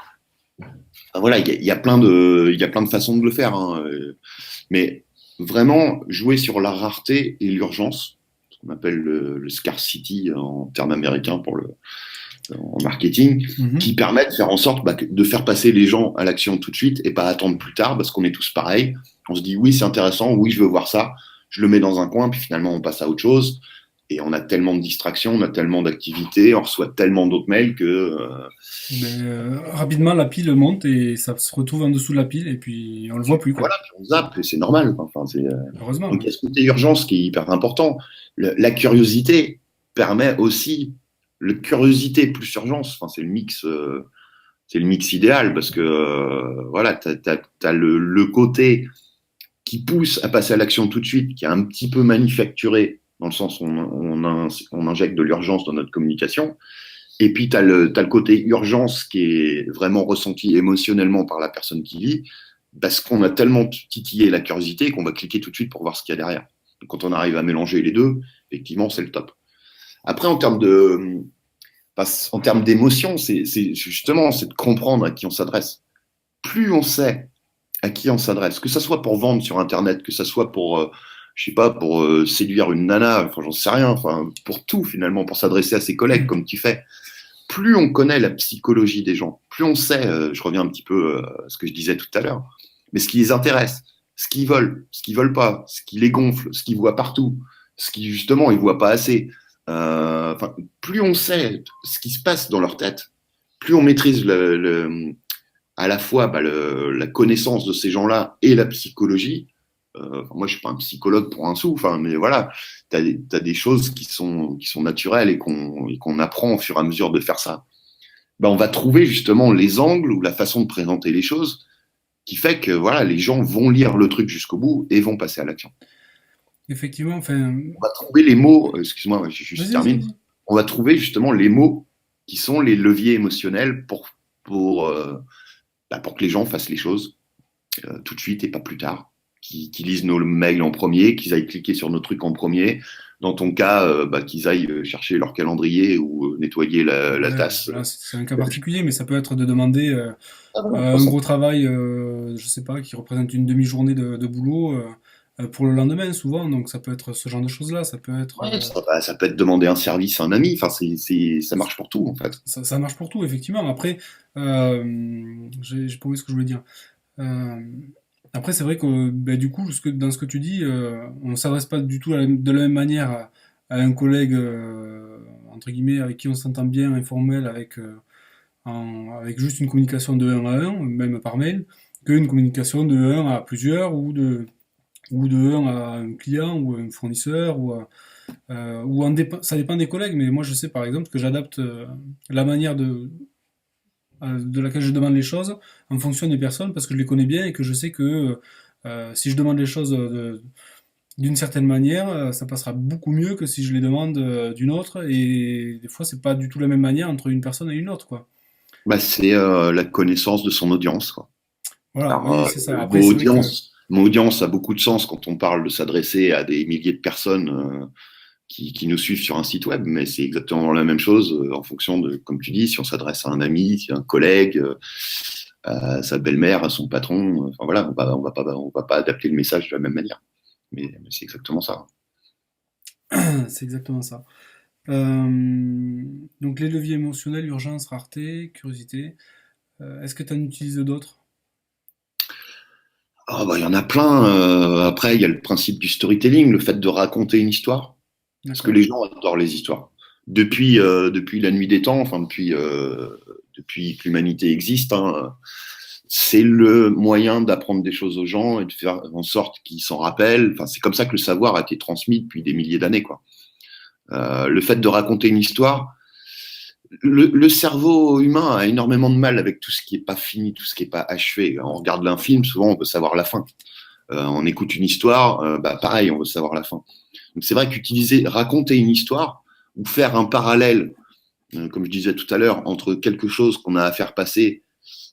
Enfin, voilà, il y a plein de façons de le faire, hein. Mais vraiment, jouer sur la rareté et l'urgence, ce qu'on appelle le scarcity en termes américains en marketing, mhm. qui permet de faire en sorte de faire passer les gens à l'action tout de suite et pas attendre plus tard, parce qu'on est tous pareils. On se dit oui, c'est intéressant, oui, je veux voir ça, je le mets dans un coin, puis finalement on passe à autre chose. Et on a tellement de distractions, on a tellement d'activités, on reçoit tellement d'autres mails que Mais, rapidement, la pile monte et ça se retrouve en dessous de la pile et puis on le voit plus, quoi. voilà, puis on zappe, et c'est normal. Enfin, Heureusement, donc ouais. il y a ce côté urgence qui est hyper important. La curiosité permet aussi, le curiosité plus urgence, enfin, c'est le mix idéal, parce que voilà, t'as le côté qui pousse à passer à l'action tout de suite, qui est un petit peu manufacturé, dans le sens où on injecte de l'urgence dans notre communication, Et puis, t'as le côté urgence qui est vraiment ressenti émotionnellement par la personne qui lit, parce qu'on a tellement titillé la curiosité qu'on va cliquer tout de suite pour voir ce qu'il y a derrière. Donc, quand on arrive à mélanger les deux, effectivement, c'est le top. Après, en termes d'émotion, c'est justement, c'est de comprendre à qui on s'adresse. Plus on sait à qui on s'adresse, que ça soit pour vendre sur Internet, que ça soit pour, je sais pas, pour séduire une nana, enfin, j'en sais rien, enfin, pour tout finalement, pour s'adresser à ses collègues comme tu fais. Plus on connaît la psychologie des gens, plus on sait, je reviens un petit peu à ce que je disais tout à l'heure, mais ce qui les intéresse, ce qu'ils veulent pas, ce qui les gonfle, ce qu'ils voient partout, ce qui justement ils voient pas assez. Enfin, plus on sait ce qui se passe dans leur tête, plus on maîtrise à la fois la connaissance de ces gens-là et la psychologie. Moi, je suis pas un psychologue pour un sou, mais voilà, t'as des choses qui sont naturelles et qu'on apprend au fur et à mesure de faire ça. Ben, on va trouver justement les angles ou la façon de présenter les choses qui fait que voilà, les gens vont lire le truc jusqu'au bout et vont passer à l'action. Effectivement, enfin, On va trouver les mots, excuse-moi, je vas-y, vas-y, termine. vas-y. On va trouver justement les mots qui sont les leviers émotionnels pour que les gens fassent les choses tout de suite et pas plus tard. Qui lisent nos mails en premier, qu'ils aillent cliquer sur nos trucs en premier. Dans ton cas, qu'ils aillent chercher leur calendrier ou nettoyer la Ouais, tasse. là, c'est un cas particulier, mais ça peut être de demander Ah, voilà, de toute un façon. gros travail, je sais pas, qui représente une demi-journée de boulot pour le lendemain, souvent. Donc ça peut être ce genre de choses-là. Ça peut être, Ouais, ça peut être demander un service à un ami. Enfin, ça marche pour tout, en fait. ça marche pour tout, effectivement. Après, j'ai pas oublié ce que je voulais dire. Euh, Après, c'est vrai que ben, du coup, dans ce que tu dis, on ne s'adresse pas du tout de la même manière à un collègue, entre guillemets, avec qui on s'entend bien, informel, avec juste une communication de un à un, même par mail, qu'une communication de un à plusieurs ou de un à un client ou à un fournisseur ça dépend des collègues, mais moi je sais par exemple que j'adapte la manière de laquelle je demande les choses en fonction des personnes parce que je les connais bien et que je sais que si je demande les choses d'une certaine manière, ça passera beaucoup mieux que si je les demande d'une autre et des fois c'est pas du tout la même manière entre une personne et une autre quoi. Bah, c'est la connaissance de son audience, quoi. Voilà, Alors, oui, c'est ça. Après, c'est vrai que mot audience a beaucoup de sens quand on parle de s'adresser à des milliers de personnes qui nous suivent sur un site web, mais c'est exactement la même chose en fonction de, comme tu dis, si on s'adresse à un ami, à un collègue, à sa belle-mère, à son patron. Enfin voilà, on va pas adapter le message de la même manière. Mais c'est exactement ça. c'est exactement ça. Euh, donc les leviers émotionnels, urgence, rareté, curiosité. Est-ce que tu en utilises d'autres? Ah bah, il y en a plein. Après, il y a le principe du storytelling, le fait de raconter une histoire, parce que D'accord. les gens adorent les histoires. Depuis la nuit des temps, enfin depuis que l'humanité existe, hein, c'est le moyen d'apprendre des choses aux gens et de faire en sorte qu'ils s'en rappellent. Enfin, c'est comme ça que le savoir a été transmis depuis des milliers d'années, quoi. Le fait de raconter une histoire, le cerveau humain a énormément de mal avec tout ce qui est pas fini, tout ce qui est pas achevé. On regarde un film, souvent on veut savoir la fin. On écoute une histoire, pareil, on veut savoir la fin. Donc c'est vrai raconter une histoire ou faire un parallèle, comme je disais tout à l'heure, entre quelque chose qu'on a à faire passer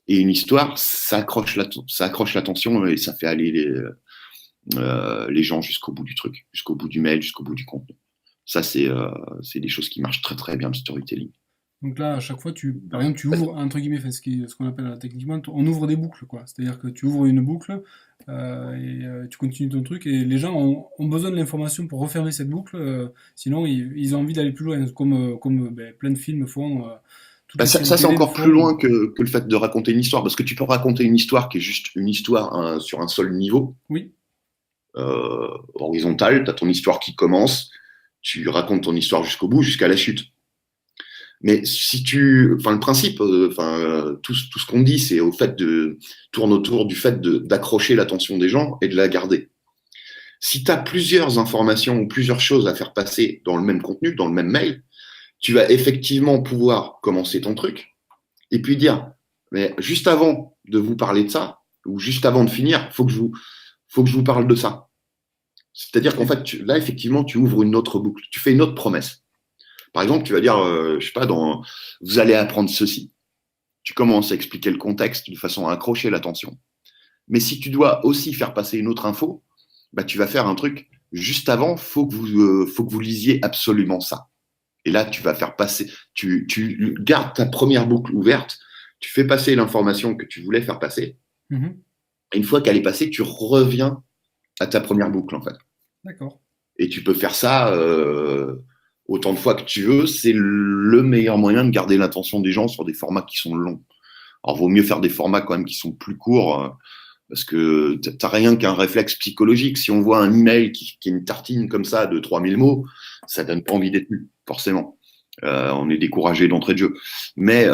et une histoire, ça accroche l'attention et ça fait aller les gens jusqu'au bout du truc, jusqu'au bout du mail, jusqu'au bout du contenu. Ça, c'est des choses qui marchent très très bien, le storytelling. Donc là, à chaque fois, par exemple, tu ouvres, entre guillemets, enfin, ce qu'on appelle techniquement, on ouvre des boucles, quoi. C'est-à-dire que tu ouvres une boucle tu continues ton truc et les gens ont besoin de l'information pour refermer cette boucle, sinon ils ont envie d'aller plus loin, comme ben, plein de films font, toutes les séries C'est télé le encore plus font. loin que le fait de raconter une histoire, parce que tu peux raconter une histoire qui est juste une histoire sur un seul niveau, Oui, horizontal, tu as ton histoire qui commence, tu racontes ton histoire jusqu'au bout, jusqu'à la chute. Mais le principe, tout ce qu'on dit, c'est tourne autour du fait d'accrocher l'attention des gens et de la garder. Si tu as plusieurs informations ou plusieurs choses à faire passer dans le même contenu, dans le même mail, tu vas effectivement pouvoir commencer ton truc et puis dire, mais juste avant de vous parler de ça, ou juste avant de finir, faut que je vous parle de ça. C'est-à-dire qu'en ok. fait, là, effectivement, tu ouvres une autre boucle, tu fais une autre promesse. Par exemple, tu vas dire, je sais pas, vous allez apprendre ceci. Tu commences à expliquer le contexte de façon à accrocher l'attention. Mais si tu dois aussi faire passer une autre info, bah, tu vas faire un truc juste avant, faut que vous lisiez absolument ça. Et là, tu vas faire passer, tu gardes ta première boucle ouverte, tu fais passer l'information que tu voulais faire passer. Mhm. Et une fois qu'elle est passée, tu reviens à ta première boucle, en fait. D'accord. Et tu peux faire ça autant de fois que tu veux. C'est le meilleur moyen de garder l'attention des gens sur des formats qui sont longs. Alors, vaut mieux faire des formats quand même qui sont plus courts, parce que t'as rien qu'un réflexe psychologique. Si on voit un email qui est une tartine comme ça de 3000 mots, ça donne pas envie d'être lu, forcément. On est découragé d'entrée de jeu. Mais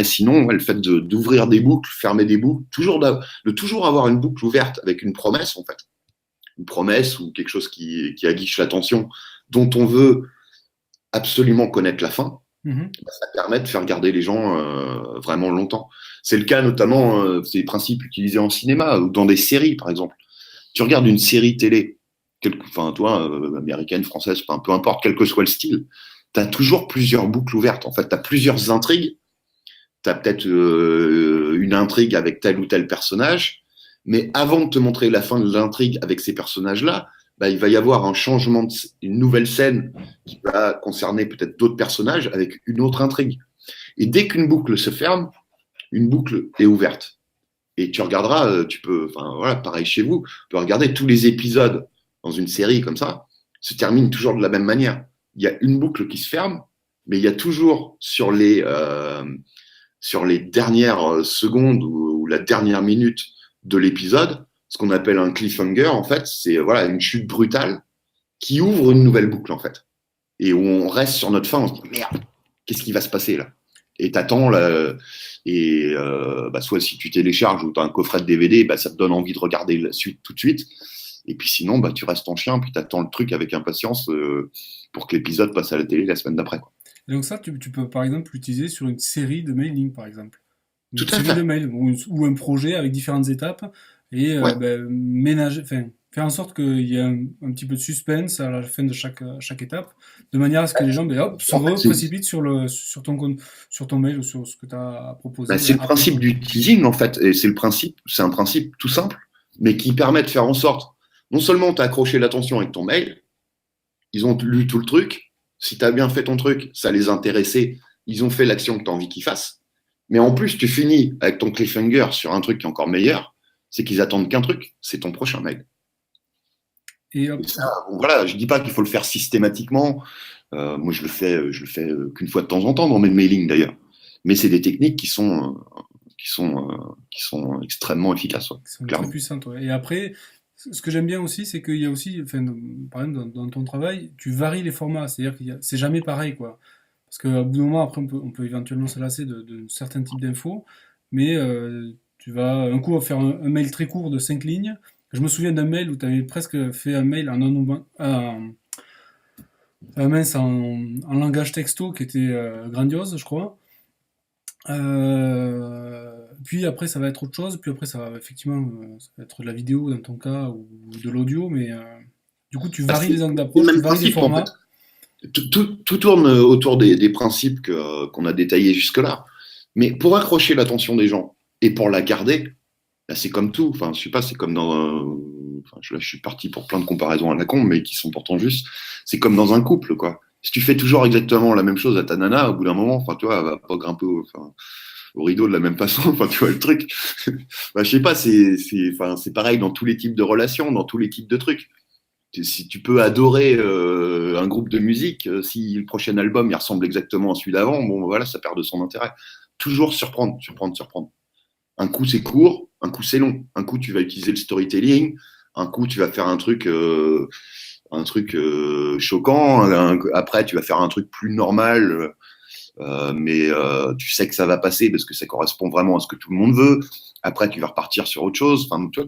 sinon, ouais, le fait d'ouvrir des boucles, fermer des boucles, de toujours avoir une boucle ouverte avec une promesse, en fait. Une promesse ou quelque chose qui aguiche l'attention, dont on veut absolument connaître la fin, Mhm. ça permet de faire garder les gens vraiment longtemps. C'est le cas notamment, c'est des principes utilisés en cinéma ou dans des séries, par exemple. Tu regardes une série télé, enfin, toi, américaine, française, peu importe, quel que soit le style, tu as toujours plusieurs boucles ouvertes. En fait, tu as plusieurs intrigues. Tu as peut-être une intrigue avec tel ou tel personnage, mais avant de te montrer la fin de l'intrigue avec ces personnages-là, bah, il va y avoir un changement, une nouvelle scène qui va concerner peut-être d'autres personnages avec une autre intrigue. Et dès qu'une boucle se ferme, une boucle est ouverte. Et tu regarderas, tu peux, enfin voilà, pareil chez vous, tu peux regarder tous les épisodes dans une série comme ça, se terminent toujours de la même manière. Il y a une boucle qui se ferme, mais il y a toujours sur les dernières secondes ou la dernière minute de l'épisode, ce qu'on appelle un cliffhanger, en fait, c'est voilà une chute brutale qui ouvre une nouvelle boucle, en fait. Et où on reste sur notre fin, on se dit merde, qu'est-ce qui va se passer là? Et t'attends là, et bah, soit si tu télécharges ou tu as un coffret de DVD, bah, ça te donne envie de regarder la suite tout de suite. Et puis sinon, bah, tu restes en chien, puis t'attends le truc avec impatience pour que l'épisode passe à la télé la semaine d'après. Quoi. Et donc ça, tu peux par exemple l'utiliser sur une série de mailing, par exemple. Tout Une à série de fait. mails ou un projet avec différentes étapes et Ouais. ben, ménager, enfin, faire en sorte qu'il y ait un petit peu de suspense à la fin de chaque étape, de manière à ce que les gens ben, hop, se En fait, précipitent sur ton mail ou sur ce que tu as bah, proposé c'est le après, principe quoi. du teasing en fait, et c'est un principe tout simple, mais qui permet de faire en sorte, non seulement tu as accroché l'attention avec ton mail, ils ont lu tout le truc, si tu as bien fait ton truc, ça les intéressait, ils ont fait l'action que tu as envie qu'ils fassent, mais en plus tu finis avec ton cliffhanger sur un truc qui est encore meilleur, c'est qu'ils attendent qu'un truc, c'est ton prochain mail. Et Et hop, ça, bon, voilà, je dis pas qu'il faut le faire systématiquement, moi je le fais qu'une fois de temps en temps dans mes mailings d'ailleurs, mais c'est des techniques qui sont extrêmement efficaces, ouais, qui sont très clairement. puissantes. Ouais. Et après, ce que j'aime bien aussi, c'est qu'il y a aussi, enfin, par exemple, dans ton travail, tu varies les formats, c'est-à-dire que c'est jamais pareil, quoi. Parce qu'à bout d'un moment, après, on peut éventuellement se lasser de certains types d'infos, mais tu vas un coup faire un mail très court de 5 lignes. Je me souviens d'un mail où tu avais presque fait un mail mince, en langage texto qui était grandiose, je crois. Puis après, ça va être autre chose. Puis après, ça va effectivement, ça va être de la vidéo dans ton cas ou de l'audio, mais du coup, tu Bah, varies les angles c'est le d'approche, tu même varies les principe en fait. formats. Tout tourne autour des principes qu'on a détaillés jusque-là. Mais pour accrocher l'attention des gens et pour la garder, là, c'est comme tout. Enfin, je sais pas, c'est comme dans enfin, là, je suis parti pour plein de comparaisons à la con, mais qui sont pourtant justes. C'est comme dans un couple, quoi. Si tu fais toujours exactement la même chose à ta nana, au bout d'un moment, enfin, tu vois, elle va pas grimper au rideau de la même façon. Enfin, tu vois le truc. Bah, je sais pas, enfin, c'est pareil dans tous les types de relations, dans tous les types de trucs. Si tu peux adorer un groupe de musique, si le prochain album il ressemble exactement à celui d'avant, bon voilà, ça perd de son intérêt. Toujours surprendre, surprendre, surprendre. Un coup c'est court, un coup c'est long. Un coup tu vas utiliser le storytelling, un coup tu vas faire un truc choquant, après tu vas faire un truc plus normal, mais tu sais que ça va passer parce que ça correspond vraiment à ce que tout le monde veut. Après tu vas repartir sur autre chose. Enfin, toi,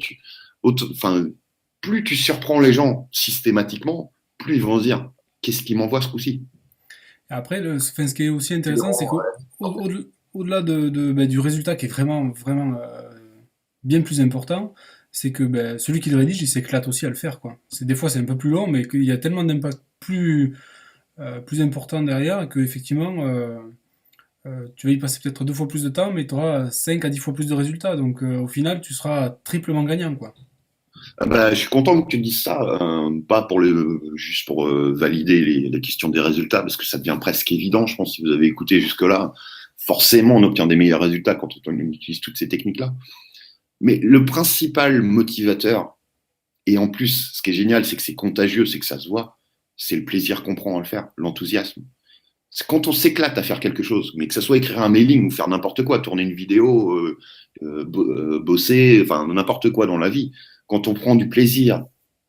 enfin, plus tu surprends les gens systématiquement, plus ils vont se dire qu'est-ce qu'ils m'envoient ce coup-ci. Et après, enfin, ce qui est aussi intéressant, c'est qu'au-delà ben, du résultat qui est vraiment bien plus important, c'est que ben, celui qui le rédige, il s'éclate aussi à le faire, quoi. Des fois, c'est un peu plus long, mais qu'il y a tellement d'impact plus plus important derrière et que effectivement tu vas y passer peut-être 2 fois plus de temps, mais tu auras 5 à 10 fois plus de résultats. Donc au final, tu seras triplement gagnant, quoi. Ah bah, je suis content que tu dises ça, pas pour juste pour valider les questions des résultats, parce que ça devient presque évident, je pense, si vous avez écouté jusque-là. Forcément, on obtient des meilleurs résultats quand on utilise toutes ces techniques-là. Mais le principal motivateur, et en plus, ce qui est génial, c'est que c'est contagieux, c'est que ça se voit, c'est le plaisir qu'on prend à le faire, l'enthousiasme. C'est quand on s'éclate à faire quelque chose, mais que ce soit écrire un mailing ou faire n'importe quoi, tourner une vidéo, bosser, enfin n'importe quoi dans la vie, quand on prend du plaisir,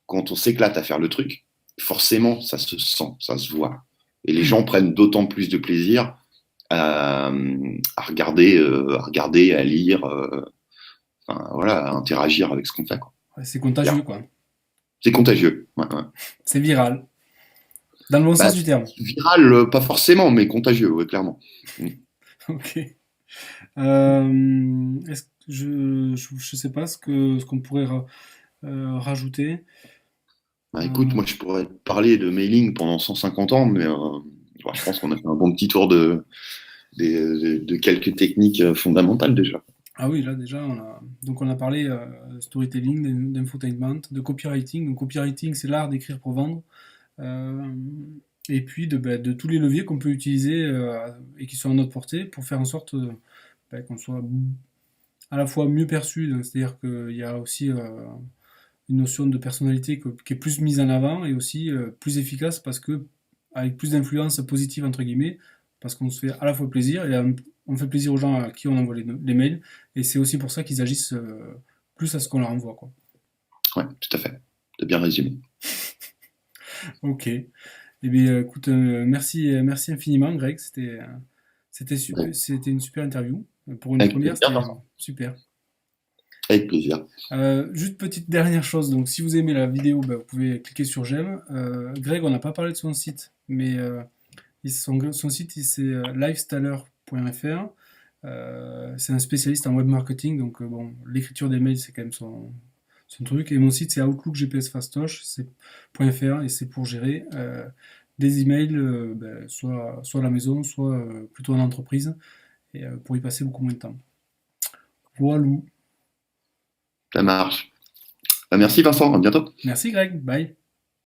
quand on s'éclate à faire le truc, forcément ça se sent, ça se voit. Et les gens prennent d'autant plus de plaisir à regarder, à lire, enfin, voilà, à interagir avec ce qu'on fait, quoi. Ouais, c'est contagieux, quoi. C'est contagieux. Ouais, ouais. C'est viral. Dans le bon Bah, sens du terme. viral, pas forcément, mais contagieux, ouais, clairement. Mm. Ok. Est-ce que je sais pas ce qu'on pourrait rajouter. Bah, écoute, Euh, moi je pourrais te parler de mailing pendant 150 ans, mais bah, je pense qu'on a fait un bon petit tour de quelques techniques fondamentales déjà. ah oui, là déjà, on a parlé storytelling, d'infotainment, de copywriting. Donc copywriting, c'est l'art d'écrire pour vendre. Euh, et puis de tous les leviers qu'on peut utiliser et qui sont à notre portée pour faire en sorte qu'on soit à la fois mieux perçu, donc c'est-à-dire qu'il y a aussi une notion de personnalité qui est plus mise en avant et aussi plus efficace parce que avec plus d'influence positive entre guillemets, parce qu'on se fait à la fois plaisir et on fait plaisir aux gens à qui on envoie les mails et c'est aussi pour ça qu'ils agissent plus à ce qu'on leur envoie, quoi. Ouais, tout à fait. T'as bien résumé. Ok. Eh bien, écoute, merci infiniment, Greg. Ouais. C'était une super interview. Pour une Avec première, plaisir, c'était Vincent. super. Avec plaisir. Juste petite dernière chose. Donc, si vous aimez la vidéo, bah, vous pouvez cliquer sur j'aime. Greg, on n'a pas parlé de son site, mais son site, c'est lifestyler.fr. C'est un spécialiste en web marketing, donc bon, l'écriture des mails, c'est quand même son truc. Et mon site, c'est Outlook GPS Fastoche, c'est .fr et c'est pour gérer des emails, soit à la maison, soit plutôt en entreprise, et pour y passer beaucoup moins de temps. Voilà. Ça marche. Merci Vincent, à bientôt. Merci Greg, bye.